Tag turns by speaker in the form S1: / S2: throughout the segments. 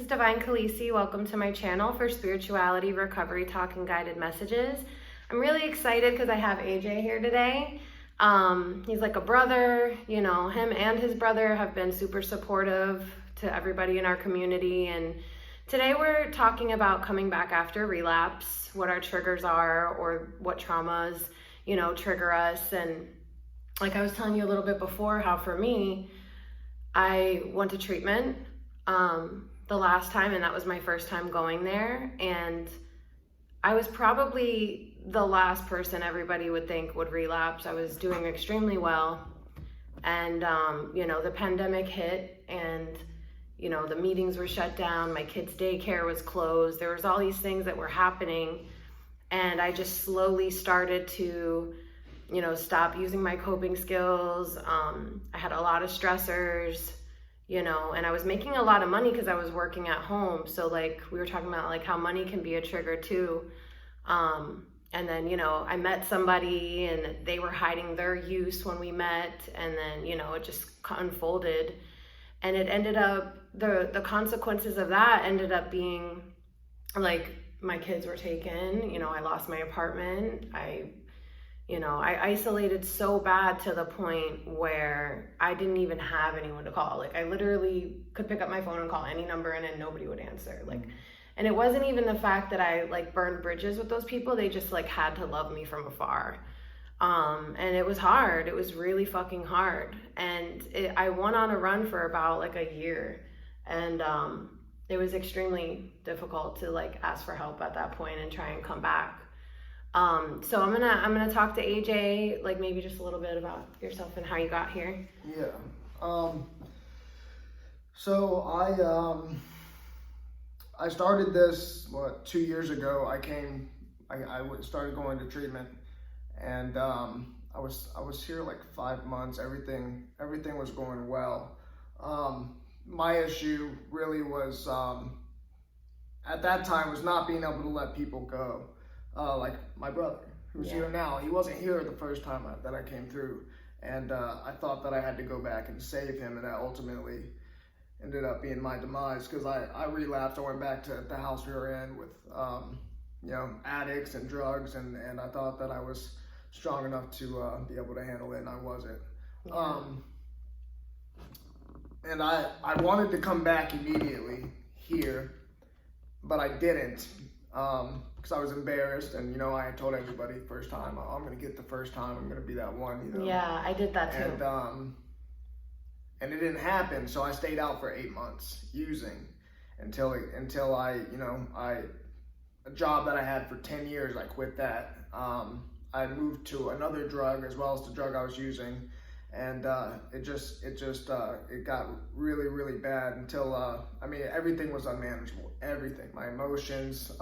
S1: is Divine Khaleesi. Welcome to my channel for spirituality, recovery, talk, and guided messages. I'm really excited because I have AJ here today. He's like a brother, you know, him and his brother have been super supportive to everybody in our community. And today we're talking about coming back after relapse, what our triggers are or what traumas, you know, trigger us. And like I was telling you a little bit before, how for me, I went to treatment the last time, and that was my first time going there. And I was probably the last person everybody would think would relapse. I was doing extremely well. And, you know, the pandemic hit and, you know, the meetings were shut down. My kids' daycare was closed. There was all these things that were happening. And I just slowly started to, you know, stop using my coping skills. I had a lot of stressors, you know, and I was making a lot of money because I was working at home. So like we were talking about like how money can be a trigger too. And then, you know, I met somebody and they were hiding their use when we met, and then, you know, it just unfolded, and it ended up, the consequences of that ended up being like my kids were taken, you know, I lost my apartment. I isolated so bad to the point where I didn't even have anyone to call. Like I literally could pick up my phone and call any number and nobody would answer. Like, and it wasn't even the fact that I like burned bridges with those people. They just like had to love me from afar. And it was hard. It was really fucking hard. And I went on a run for about like a year, and it was extremely difficult to like ask for help at that point and try and come back. So I'm gonna talk to AJ, like maybe just a little bit about yourself and how you got here.
S2: Yeah. So I started this 2 years ago. I started going to treatment, and I was here like 5 months. Everything was going well. My issue really was at that time was not being able to let people go. Like my brother, who's here now. He wasn't here the first time that I came through, and I thought that I had to go back and save him, and that ultimately ended up being my demise, because I relapsed. I went back to the house we were in with you know, addicts and drugs, and I thought that I was strong enough to be able to handle it, and I wasn't.
S1: Yeah.
S2: And I wanted to come back immediately here, but I didn't. Because I was embarrassed, and you know, I had told everybody first time, I'm gonna get the first time, I'm gonna be that one, you know.
S1: Yeah, I did that too.
S2: And it didn't happen, so I stayed out for 8 months using until I, you know, a job that I had for 10 years, I quit that. I moved to another drug as well as the drug I was using, and it got really, really bad until I mean, everything was unmanageable. Everything, my emotions,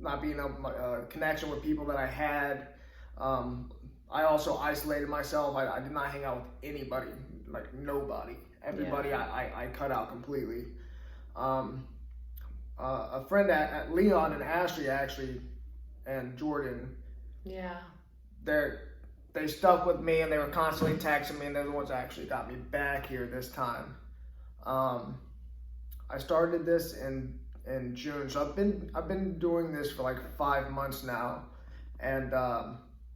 S2: not being able connection with people that I had. I also isolated myself. I did not hang out with anybody, like nobody. Everybody, yeah. I cut out completely. A friend at Leon and Ashley actually, and Jordan.
S1: Yeah.
S2: They stuck with me, and they were constantly texting me, and they're the ones that actually got me back here this time. I started this in June, so I've been doing this for like 5 months now, and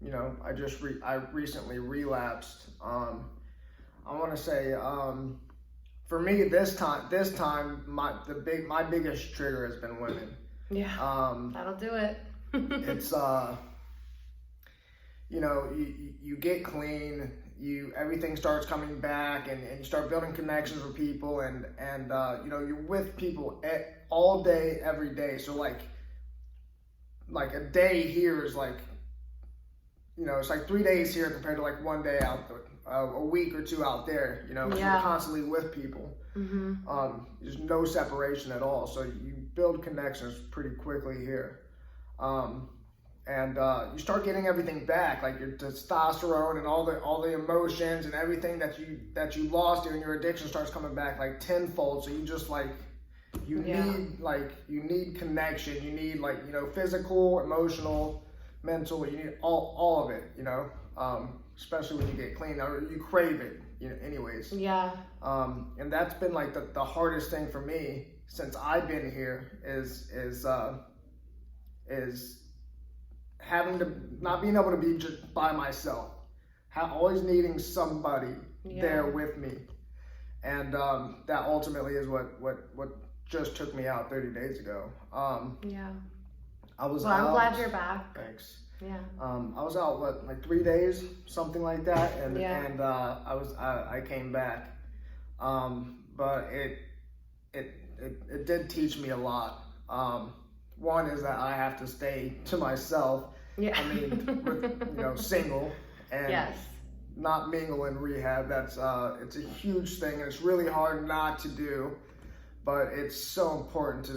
S2: you know, I recently relapsed. I want to say for me this time my biggest trigger has been women.
S1: Yeah. That'll do it.
S2: It's you know, you get clean, everything starts coming back, and you start building connections with people, and you know, you're with people all day, every day. So like a day here is like, you know, it's like 3 days here compared to like 1 day out there, a week or two out there, you know, yeah. You're constantly with people. Mm-hmm. There's no separation at all. So you build connections pretty quickly here. And you start getting everything back, like your testosterone and all the emotions and everything that you lost during your addiction starts coming back like tenfold. So you just like, you need connection. You need, like, you know, physical, emotional, mental. You need all of it, you know. Especially when you get clean, or you crave it, you know. Anyways.
S1: Yeah.
S2: And that's been like the hardest thing for me since I've been here is having to not being able to be just by myself, always needing somebody there with me, and that ultimately is what just took me out 30 days ago. I was out.
S1: I'm glad you're back.
S2: Thanks.
S1: Yeah.
S2: I was out like 3 days, something like that, and I came back. But it did teach me a lot. One is that I have to stay to myself.
S1: Yeah.
S2: I mean, with, single and not mingle in rehab. That's it's a huge thing, and it's really hard not to do. But it's so important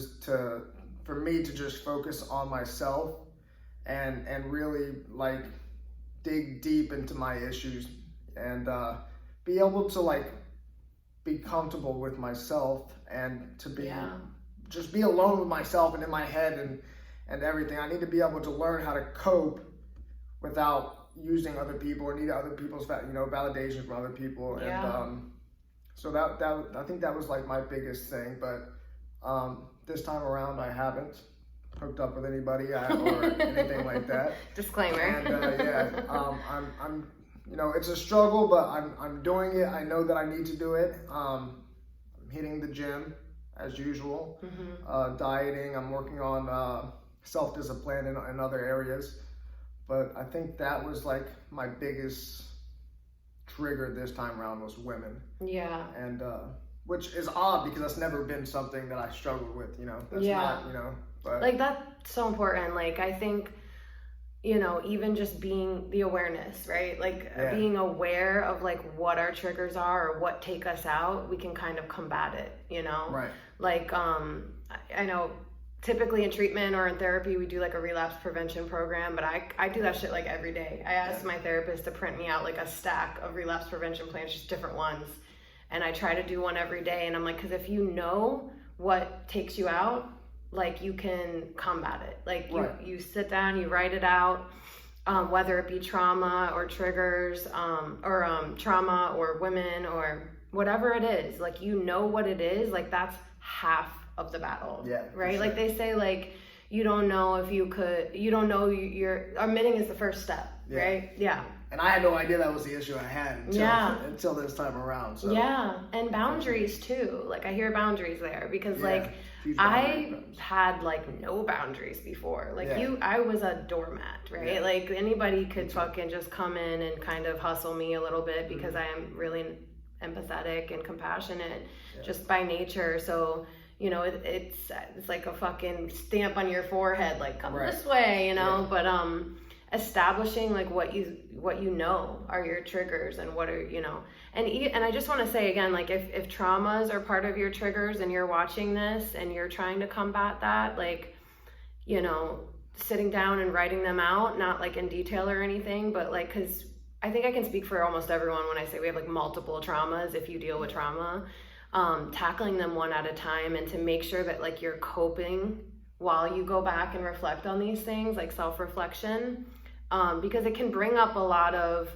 S2: for me to just focus on myself and really like dig deep into my issues and be able to like be comfortable with myself and to be just be alone with myself and in my head and everything. I need to be able to learn how to cope without using other people or need other people's validation from other people. And so that I think that was like my biggest thing. But this time around I haven't hooked up with anybody or anything like that.
S1: Disclaimer.
S2: And I'm it's a struggle, but I'm doing it. I know that I need to do it. I'm hitting the gym as usual, dieting. I'm working on self-discipline in other areas. But I think that was like my biggest trigger this time around was women. Yeah. And which is odd because that's never been something that I struggled with, That's not, but
S1: like that's so important. Like I think even just being the awareness, right? Like being aware of like what our triggers are or what take us out, we can kind of combat it,
S2: Right.
S1: Like, I know typically in treatment or in therapy, we do like a relapse prevention program, but I do that shit like every day. I asked my therapist to print me out like a stack of relapse prevention plans, just different ones. And I try to do one every day. And I'm like, cause if you know what takes you out, like you can combat it. Like you sit down, you write it out, whether it be trauma or triggers, or trauma or women or whatever it is, like, what it is, like that's half of the battle.
S2: Yeah.
S1: Right.
S2: Sure.
S1: Like they say, like, you don't know admitting is the first step. Yeah. Right. Yeah.
S2: And I had no idea that was the issue I had until this time around. So.
S1: Yeah. And boundaries too. Like I hear boundaries there because like I had like no boundaries before. Like I was a doormat, right? Yeah. Like anybody could fucking just come in and kind of hustle me a little bit because I am really empathetic and compassionate just by nature. So, it's like a fucking stamp on your forehead, like come this way, but establishing like what you know are your triggers and what are and I just want to say again, like if traumas are part of your triggers and you're watching this and you're trying to combat that, like sitting down and writing them out, not like in detail or anything, but like because I think I can speak for almost everyone when I say we have like multiple traumas. If you deal with trauma, tackling them one at a time and to make sure that like you're coping while you go back and reflect on these things, like self-reflection, because it can bring up a lot of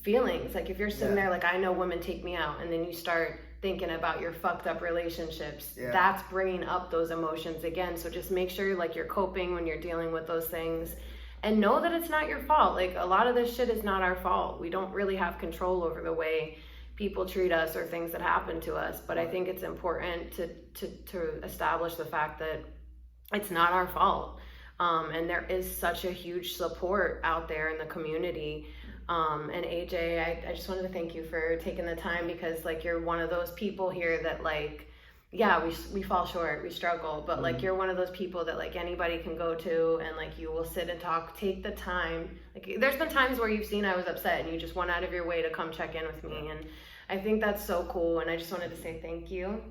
S1: feelings. Like if you're sitting there like, I know women take me out, and then you start thinking about your fucked up relationships, that's bringing up those emotions again. So just make sure like you're coping when you're dealing with those things, and know that it's not your fault. Like a lot of this shit is not our fault. We don't really have control over the way people treat us or things that happen to us. But I think it's important to establish the fact that it's not our fault. And there is such a huge support out there in the community. And AJ, I just wanted to thank you for taking the time, because like you're one of those people here that like, we fall short, we struggle, but like you're one of those people that like anybody can go to, and like you will sit and talk, take the time. Like there's been times where you've seen I was upset and you just went out of your way to come check in with me, and I think that's so cool, and I just wanted to say thank you.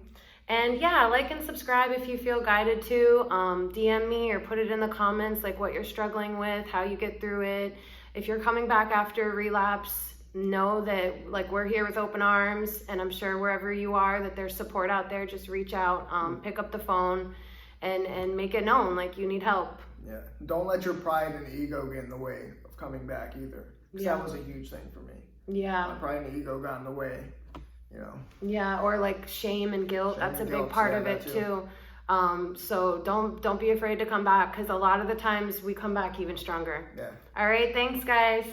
S1: And like and subscribe if you feel guided to. DM me or put it in the comments like what you're struggling with, how you get through it. If you're coming back after relapse, know that like we're here with open arms, and I'm sure wherever you are that there's support out there. Just reach out, pick up the phone and make it known like you need help. Yeah.
S2: Don't let your pride and ego get in the way of coming back either. That was a huge thing for me. Yeah. My pride and ego got in the way,
S1: Yeah, or like shame and guilt. That's a big part of it too. So don't be afraid to come back, because a lot of the times we come back even stronger.
S2: Yeah.
S1: All right, thanks guys.